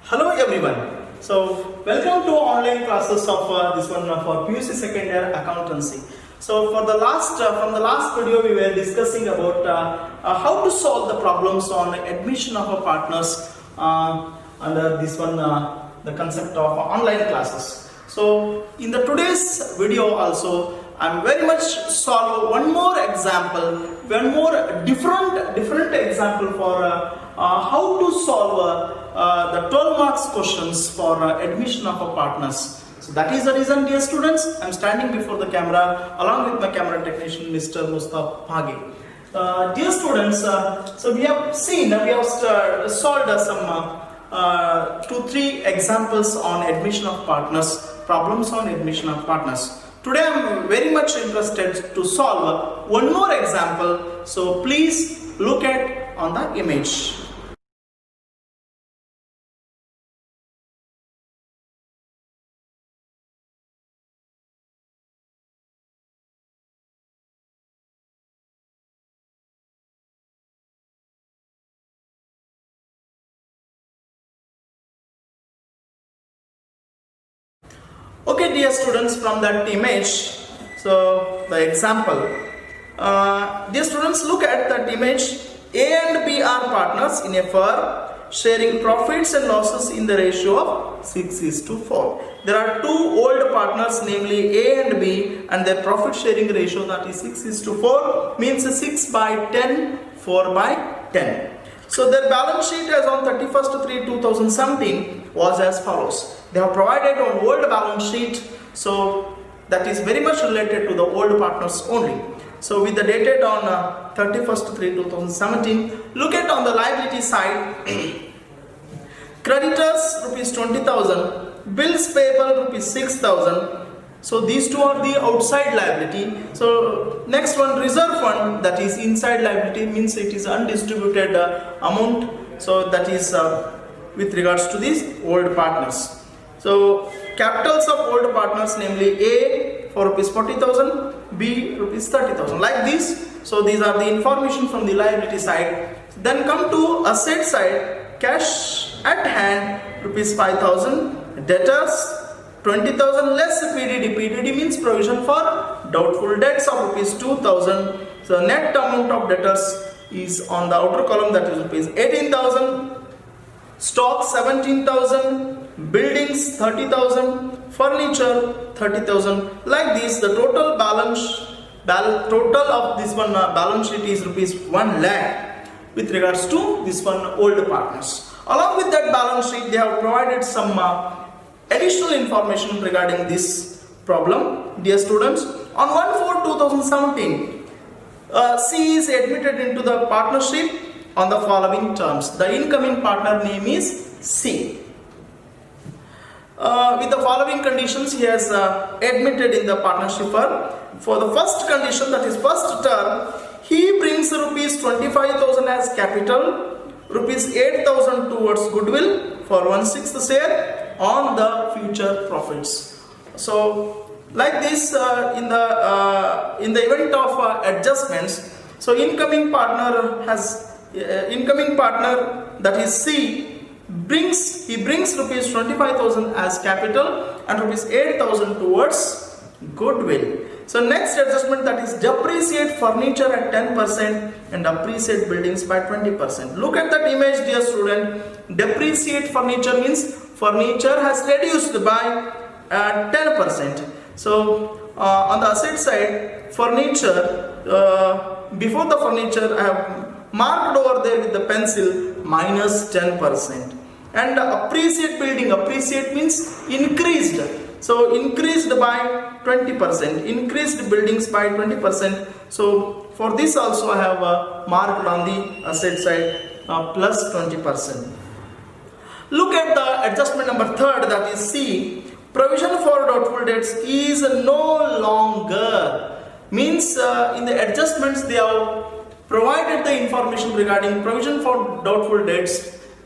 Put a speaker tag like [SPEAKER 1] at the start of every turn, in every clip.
[SPEAKER 1] Hello everyone. So welcome to online classes of this one for PUC second year accountancy. So for the last from the last video we were discussing about how to solve the problems on admission of our partners under this one the concept of online classes. So in the today's video also I'm very much solve one more example, one more different example for how to solve the 12 marks questions for admission of a partners. So that is the reason, dear students, I am standing before the camera along with my camera technician Mr. Mustafa Phage. Dear students, so we have seen, we have solved some 2-3 examples on admission of partners, problems on admission of partners. Today I am very much interested to solve one more example, so please look at on the image. Okay, dear students, from that image, so the example, dear students, look at that image. A and B are partners in a firm sharing profits and losses in the ratio of 6:4. There are two old partners, namely A and B, and their profit sharing ratio, that is 6:4, means 6/10, 4/10. So their balance sheet as on 31st/3/2017 was as follows. They have provided an old balance sheet, so that is very much related to the old partners only. So with the dated on 31st/3/2017, look at on the liability side, creditors rupees 20,000, bills payable rupees 6,000. So these two are the outside liability. So next one, reserve fund, that is inside liability, means it is undistributed amount. So that is with regards to these old partners. So capitals of old partners, namely A for rupees 40,000, B rupees 30,000, like this. So these are the information from the liability side. Then come to asset side, cash at hand rupees 5,000, debtors 20,000 less PDD. PDD means provision for doubtful debts of rupees 2,000. So net amount of debtors is on the outer column, that is rupees 18,000. Stock 17,000, buildings 30,000, furniture 30,000. Like this, the total total of this one balance sheet is rupees 1 lakh with regards to this one old partners. Along with that balance sheet, they have provided some additional information regarding this problem. Dear students, on 1/4/2017, C is admitted into the partnership on the following terms. The incoming partner name is C. With the following conditions, he has admitted in the partnership firm. For the first condition, that is first term, he brings rupees 25,000 as capital, rupees 8,000 towards goodwill for 1/6 share on the future profits. So like this, in the event of adjustments, so incoming partner that is C brings rupees 25,000 as capital and rupees 8,000 towards goodwill. So next adjustment, that is depreciate furniture at 10% and appreciate buildings by 20%. Look at that image, dear student. Depreciate furniture means furniture has reduced by 10%. So on the asset side, furniture, before the furniture I have marked over there with the pencil minus 10%. And appreciate building, appreciate means increased. So increased by 20%, increased buildings by 20%. So for this also I have marked on the asset side plus 20%. Look at the adjustment number 3rd, that is C. Provision for doubtful debts is no longer. Means in the adjustments they have provided the information regarding provision for doubtful debts.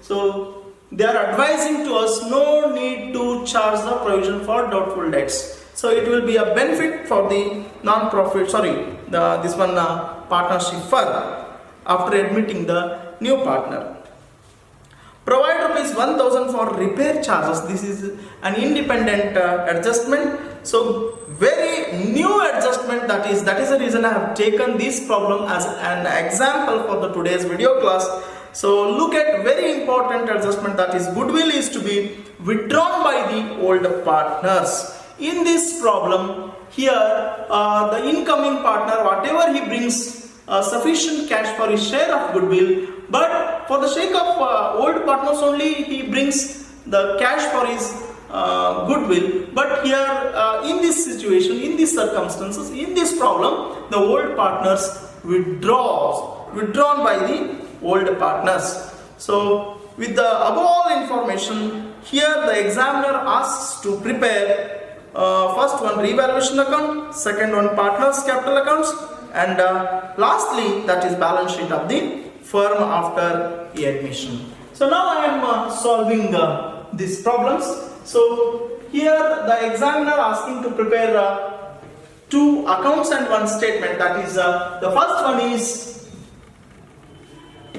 [SPEAKER 1] So they are advising to us no need to charge the provision for doubtful debts. So it will be a benefit for the non-profit, partnership firm after admitting the new partner. Provide rupees 1000 for repair charges. This is an independent adjustment. So very new adjustment, that is the reason I have taken this problem as an example for the today's video class. So look at very important adjustment, that is goodwill is to be withdrawn by the old partners. In this problem here, the incoming partner, whatever he brings sufficient cash for his share of goodwill, but for the sake of old partners only he brings the cash for his goodwill. But here in this situation, in these circumstances, in this problem, the old partners withdrawn by the old partners. So with the above all information, here the examiner asks to prepare first one revaluation account, second one partners capital accounts, and lastly that is balance sheet of the firm after admission. So now I am solving these problems. So here the examiner asking to prepare two accounts and one statement. That is the first one is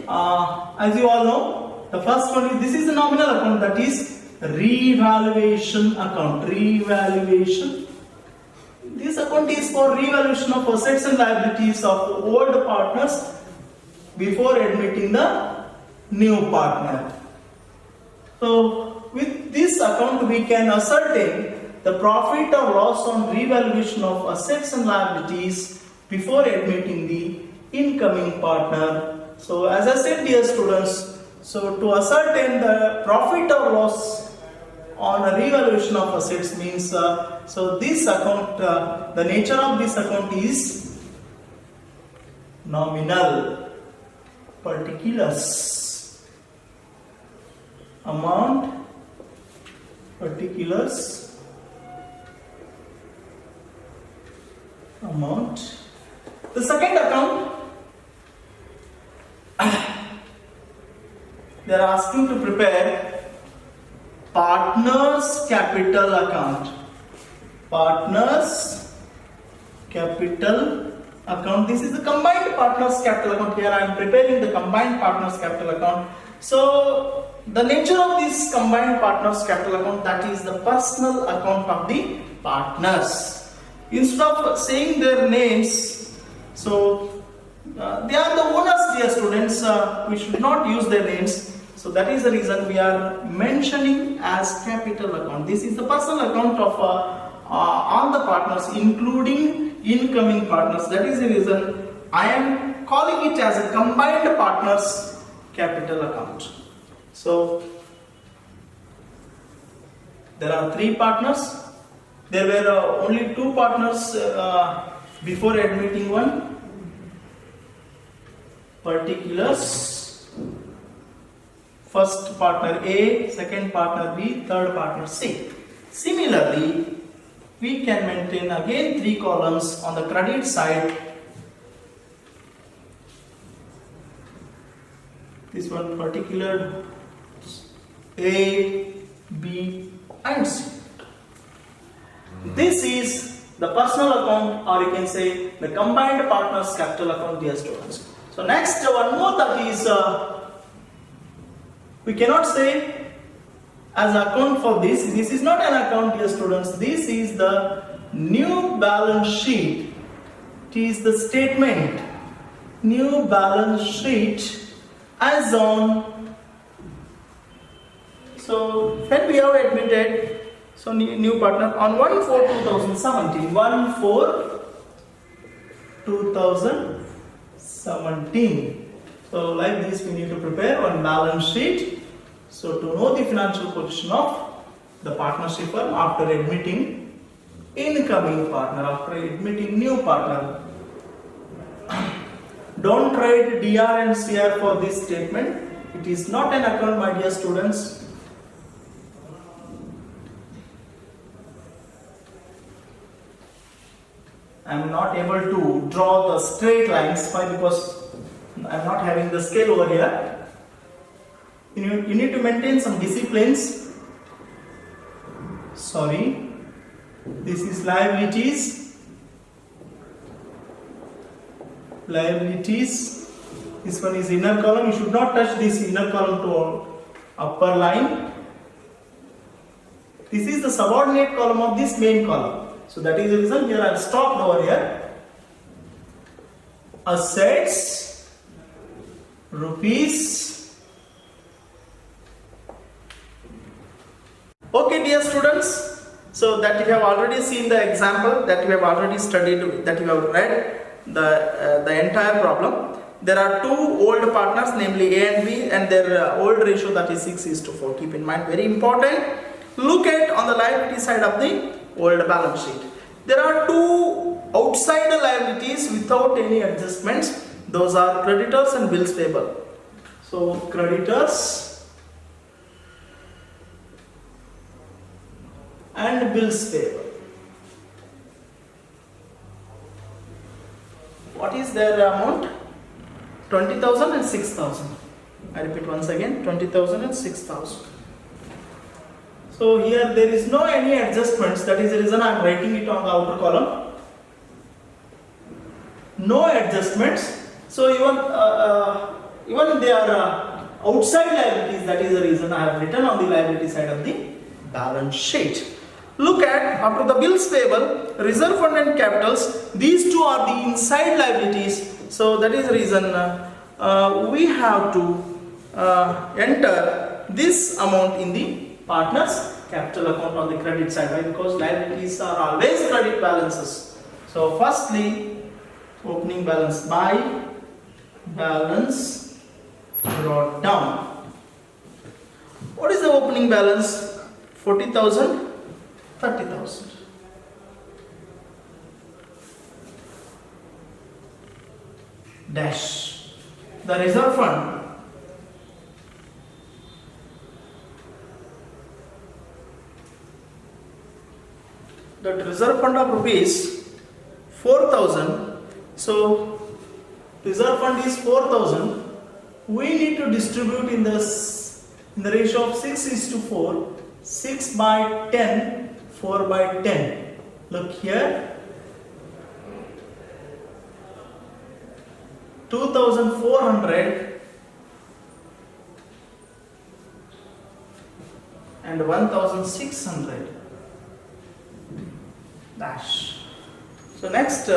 [SPEAKER 1] as you all know, the first one is, this is the nominal account, that is revaluation account. Revaluation. This account is for revaluation of assets and liabilities of old partners before admitting the new partner. So with this account we can ascertain the profit or loss on revaluation of assets and liabilities before admitting the incoming partner. So as I said, dear students, so to ascertain the profit or loss on a revaluation of assets means, so this account, the nature of this account is nominal, particulars, amount, particulars, amount. The second account, they are asking to prepare partners capital account. Partners capital account. This is the combined partners capital account. Here I am preparing the combined partners capital account. So the nature of this combined partners capital account, that is the personal account of the partners. Instead of saying their names, so they are the owners, dear students. We should not use their names. So that is the reason we are mentioning as capital account. This is the personal account of all the partners, including incoming partners. That is the reason I am calling it as a combined partners capital account. So there are three partners. There were only two partners before admitting one. Particulars. First partner A, second partner B, third partner C. Similarly, we can maintain again three columns on the credit side. This one particular A, B and C. This is the personal account, or you can say the combined partners capital account, dear students. So next one more, that is we cannot say as account for this. This is not an account, dear students. This is the new balance sheet. It is the statement. New balance sheet as on. So when we have admitted, so new partner on 1/4/2017. 1/4/2017. So like this we need to prepare one balance sheet. So to know the financial position of the partnership firm after admitting incoming partner, after admitting new partner. Don't write DR and CR for this statement. It is not an account, my dear students. I am not able to draw the straight lines. Why? Because I am not having the scale over here. You need to maintain some disciplines. Sorry. This is liabilities. Liabilities. This one is inner column. You should not touch this inner column to upper line. This is the subordinate column of this main column. So that is the reason here I have stopped over here. Assets, rupees. Okay, dear students, so that you have already seen the example, that you have already studied, that you have read the entire problem. There are two old partners, namely A and B, and their old ratio, that is 6:4. Keep in mind, very important. Look at on the liability side of the old balance sheet. There are two outside liabilities without any adjustments. Those are creditors and bills payable. So creditors and bills payable. What is their amount? 20,000 and 6,000. I repeat once again, 20,000 and 6,000. So here there is no any adjustments. That is the reason I am writing it on the outer column. No adjustments. So even they are outside liabilities. That is the reason I have written on the liability side of the balance sheet. Look at after the bills payable, reserve fund and capitals. These two are the inside liabilities. So that is the reason we have to enter this amount in the partners capital account on the credit side. Why? Because liabilities are always credit balances. So firstly, opening balance, by balance brought down. What is the opening balance? 40,000, 30,000. Dash. The reserve fund. That reserve fund of rupees 4,000. So reserve fund is 4,000. We need to distribute in the ratio of 6:4. 6 by 10, 4 by 10. Look here. 2,400 and 1,600. Dash. So next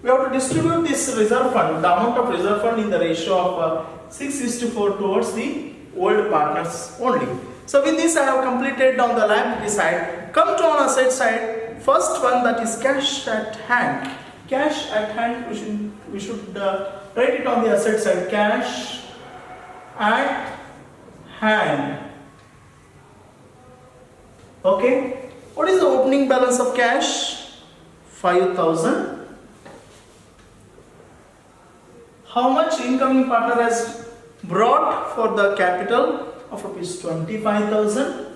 [SPEAKER 1] we have to distribute this reserve fund, the amount of reserve fund in the ratio of 6:4 towards the old partners only. So with this I have completed on the liability side. Come to on asset side. First one, that is cash at hand. Cash at hand, we should write it on the asset side. Cash at hand. Okay. What is the opening balance of cash? 5,000. How much incoming partner has brought for the capital of rupees 25,000?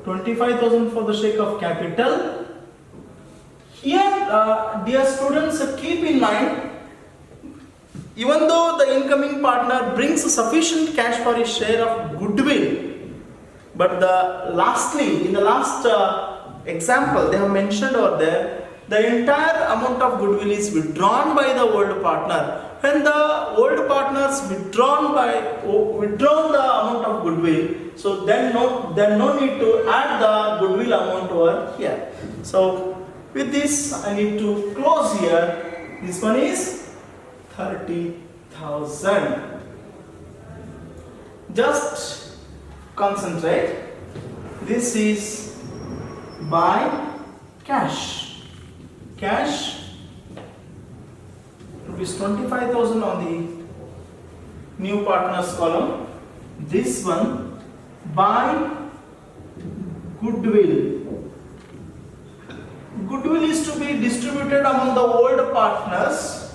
[SPEAKER 1] 25,000 for the sake of capital. Here, dear students, keep in mind, even though the incoming partner brings sufficient cash for his share of goodwill, but in the last example they have mentioned over there, the entire amount of goodwill is withdrawn by the old partner. When the old partners withdrawn the amount of goodwill, so then no need to add the goodwill amount over here. So with this I need to close here. This one is 30,000. Just concentrate. This is by cash. Cash rupees 25,000 on the new partners column. This one by goodwill. Goodwill is to be distributed among the old partners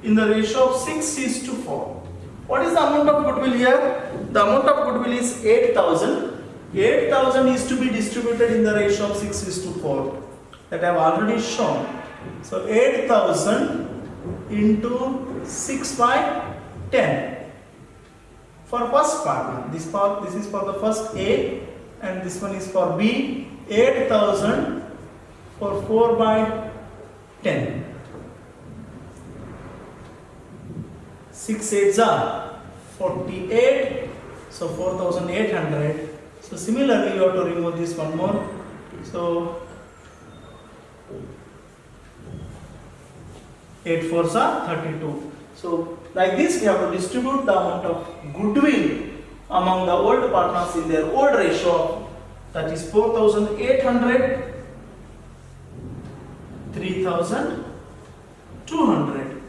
[SPEAKER 1] in the ratio of 6:4. What is the amount of goodwill here? The amount of goodwill is 8,000. 8,000 is to be distributed in the ratio of 6:4. That I have already shown. So 8,000 into 6 by 10 for first partner. This is for the first A and this one is for B. 8,000 for 4 by 10. 6 8s are 48. So 4800. So similarly you have to remove this one more. So 8 4s are 32. So like this we have to distribute the amount of goodwill among the old partners in their old ratio, that is 4800, 3200.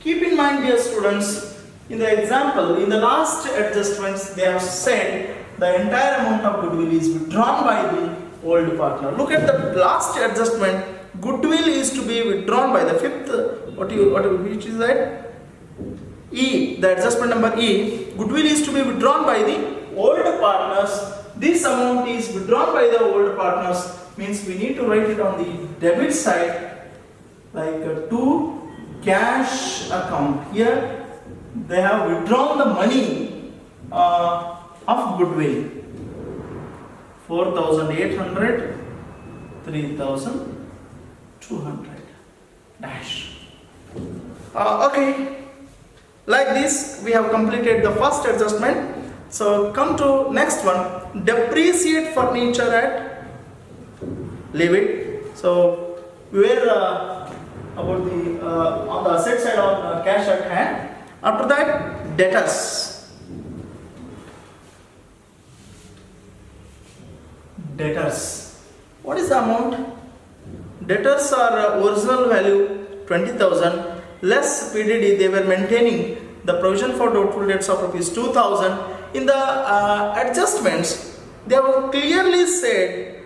[SPEAKER 1] Keep in mind, dear students, in the example, in the last adjustments, they have said the entire amount of goodwill is withdrawn by the old partner. Look at the last adjustment. Goodwill is to be withdrawn by the fifth. Which is that? E. The adjustment number E. Goodwill is to be withdrawn by the old partners. This amount is withdrawn by the old partners. Means we need to write it on the debit side, like to cash account. Here they have withdrawn the money of goodwill, 4800, 3200 dash. Okay, like this we have completed the first adjustment. So come to next one. Depreciate furniture at, leave it. So we were about the on the asset side of cash at hand. After that, debtors. Debtors. What is the amount? Debtors are original value 20,000 less PDD. They were maintaining the provision for doubtful debts of rupees 2,000. In the adjustments, they have clearly said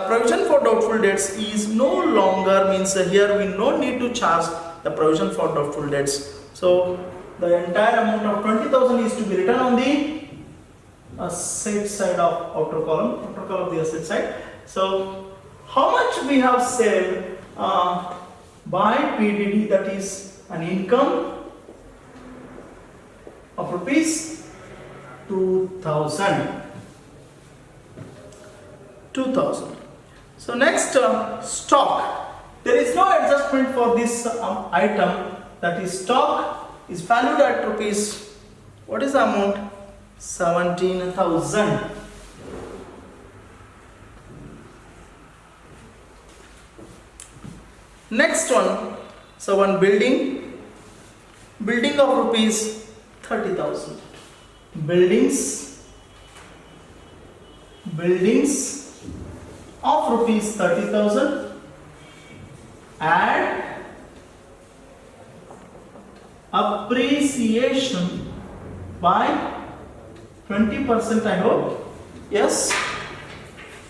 [SPEAKER 1] provision for doubtful debts is no longer, means here we no need to charge the provision for doubtful debts. So the entire amount of 20,000 is to be written on the asset side of outer column of the asset side. So how much we have saved by PDD, that is an income of rupees 2,000. So next, stock. There is no adjustment for this item, that is stock is valued at rupees, what is the amount? 17,000. Next one, so one building of rupees 30,000. Buildings of rupees 30,000. Add appreciation by 20%, I hope. Yes,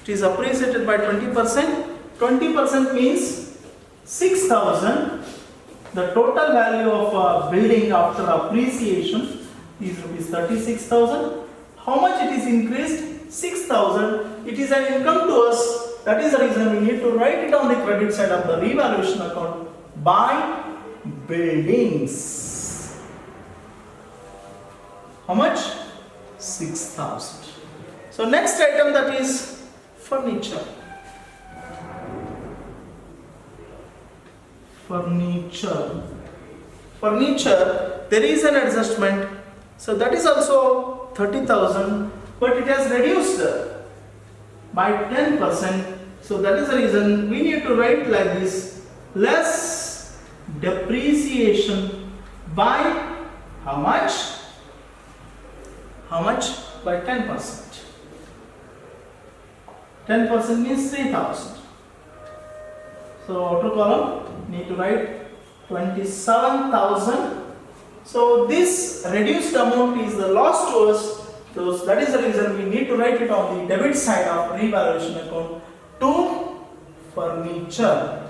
[SPEAKER 1] it is appreciated by 20%. 20% means 6,000. The total value of building after appreciation is rupees 36,000. How much it is increased? 6,000. It is an income to us. That is the reason we need to write it on the credit side of the revaluation account by buildings. How much? 6,000. So next item, that is furniture. Furniture, there is an adjustment. So that is also 30,000, but it has reduced by 10%. So that is the reason we need to write like this: less depreciation by how much? By 10%. 10% means 3,000. So outer column need to write 27,000. So this reduced amount is the loss to us. So that is the reason we need to write it on the debit side of revaluation account to furniture.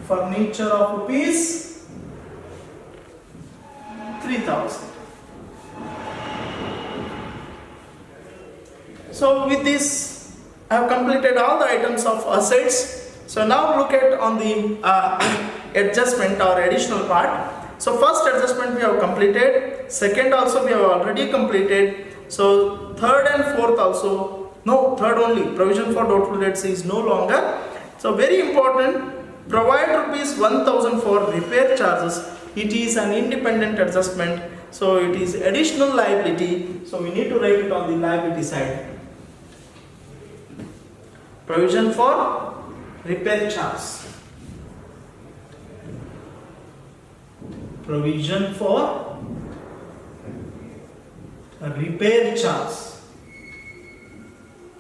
[SPEAKER 1] Furniture of rupees 3,000. So with this, I have completed all the items of assets. So now look at on the adjustment or additional part. So first adjustment we have completed, second also we have already completed. So third and fourth also, no, third only, provision for doubtful debts is no longer. So very important, provide rupees 1,000 for repair charges. It is an independent adjustment. So it is additional liability. So we need to write it on the liability side. Provision for repair charge. Provision for a repair charge.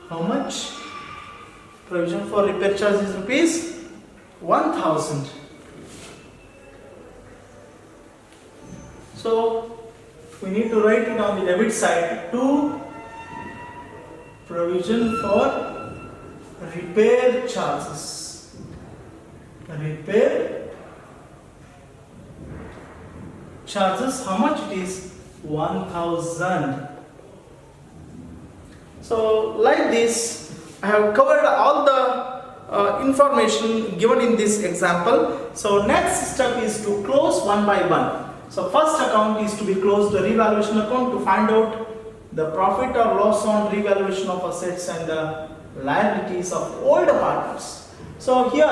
[SPEAKER 1] How much? Provision for repair charge is rupees 1000. So we need to write it on the debit side. To provision for repair charges. Repair charges, how much it is? 1000. So like this, I have covered all the information given in this example. So next step is to close one by one. So first account is to be closed, the revaluation account, to find out the profit or loss on revaluation of assets and the liabilities of old partners. So here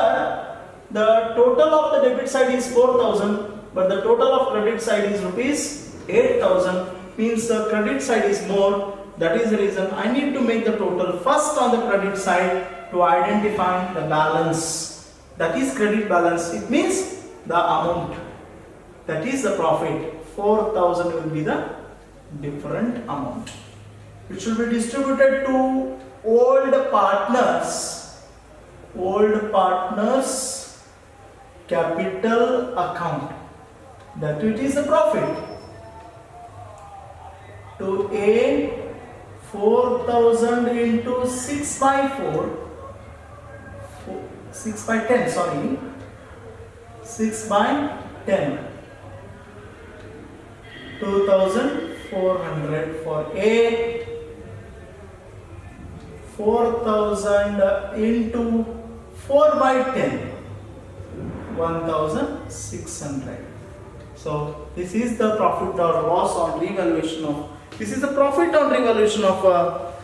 [SPEAKER 1] the total of the debit side is 4000, but the total of credit side is rupees 8000, means the credit side is more. That is the reason I need to make the total first on the credit side to identify the balance. That is credit balance. It means the amount. That is the profit. 4000 will be the different amount. It should be distributed to old partners. Old partners capital account. That it is the profit. To A, 4000 into 6 by 6 by 10, sorry, 6 by 10, 2400 for A, 4000 into 4 by 10, 1600. So this is the profit or loss on revaluation of, this is the profit on revaluation of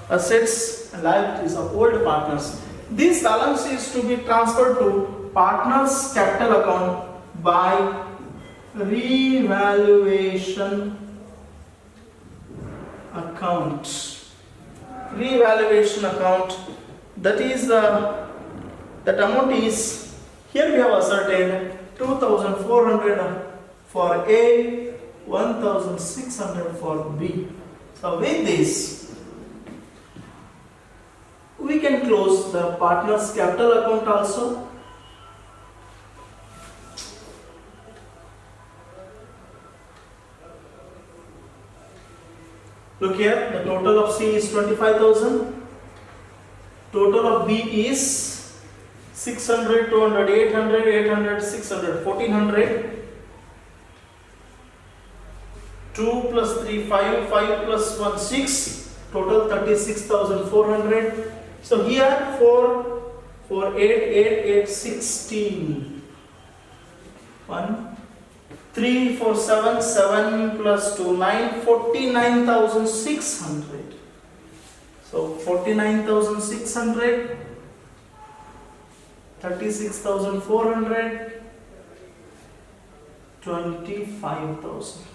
[SPEAKER 1] assets and liabilities of old partners. This balance is to be transferred to partners capital account by revaluation account. Revaluation account, that is that amount is, here we have ascertained 2400 for A, 1600 for B. So with this, we can close the partners capital account also. Look here, the total of C is 25,000. Total of B is 600, 200, 800, 800, 600, 1400. 2 plus 3, 5, 5 plus 1, 6, total 36,400. So here 4, 4, 8, 8, 8, 16. 1, 3, 4, 7, 7 plus 2, 9, 49,600. So 49,600, 36,400, 25,000.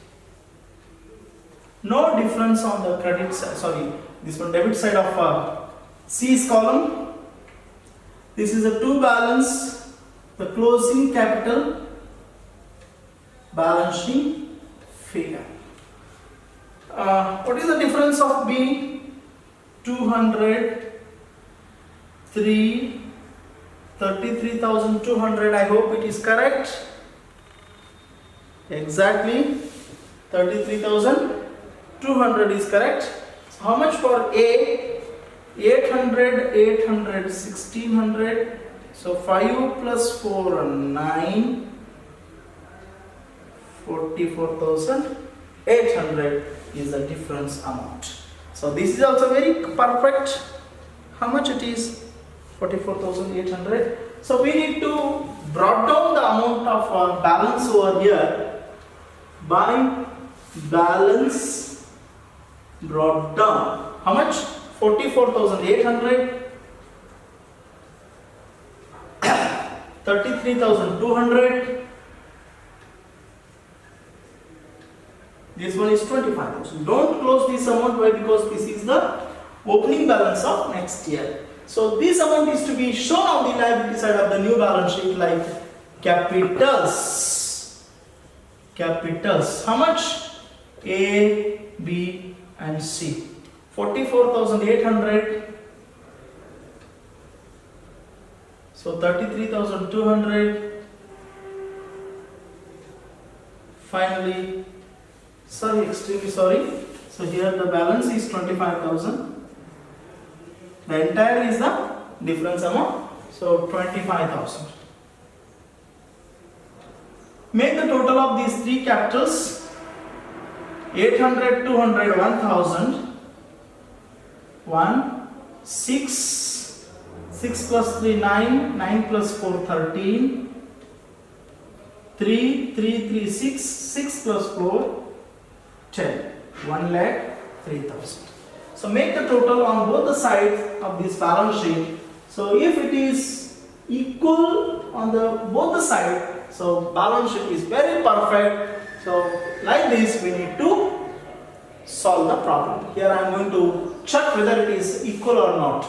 [SPEAKER 1] No difference on the credit side, sorry, this one debit side of C's column. This is a to balance the closing capital balance sheet figure. What is the difference of B? 200, 3, 33,200. I hope it is correct. Exactly, 33,200 is correct. So how much for A? 800, 800, 1600. So 5 plus 4, 9, 44,800 is the difference amount. So this is also very perfect. How much it is? 44,800. So we need to brought down the amount of balance over here by balance brought down. How much? 44,800, 33,200, This one is 25,000. Don't close this amount. Why? Because this is the opening balance of next year. So this amount is to be shown on the liability side of the new balance sheet like capitals. Capitals. How much? A, B and C. 44,800. So 33,200. Finally, extremely sorry. So here the balance is 25,000. The entire is the difference amount. So 25,000. Make the total of these three capitals. 800, 200, 1,000. 1, 6. 6 plus 3, 9. 9 plus 4, 13. 3, 3, 3, 6. 6 plus 4, 10. 1,03,000. So make the total on both the sides of this balance sheet. So if it is equal on both the sides, so balance sheet is very perfect. So like this we need to solve the problem. Here I am going to check whether it is equal or not.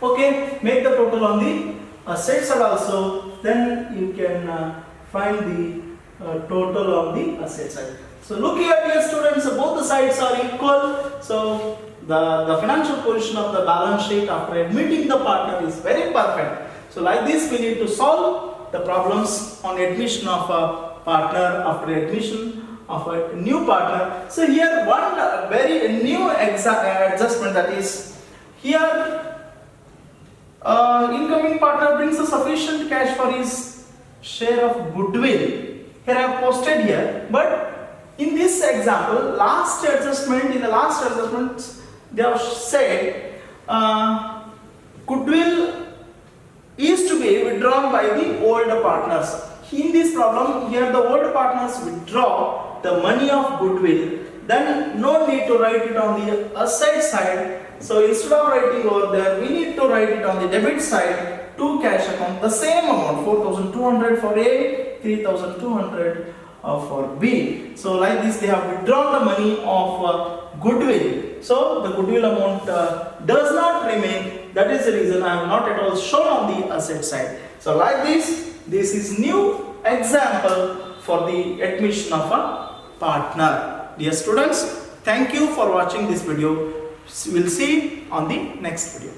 [SPEAKER 1] Okay, make the total on the asset side also. Then you can find the total on the asset side. So look here, dear students, both the sides are equal. So the financial position of the balance sheet after admitting the partner is very perfect. So like this we need to solve the problems on admission of a partner after admission of a new partner. So here one very new adjustment, that is here incoming partner brings a sufficient cash for his share of goodwill. Here I have posted here, but in this example, in the last adjustment they have said goodwill is to be withdrawn by the old partners. In this problem, here the old partners withdraw the money of goodwill, then no need to write it on the asset side. So instead of writing over there, we need to write it on the debit side to cash account, the same amount, 4,200 for A, 3,200 for B. So like this they have withdrawn the money of goodwill. So the goodwill amount does not remain. That is the reason I have not at all shown on the asset side. So like this is new example for the admission of a partner. Dear students, thank you for watching this video. We'll see on the next video.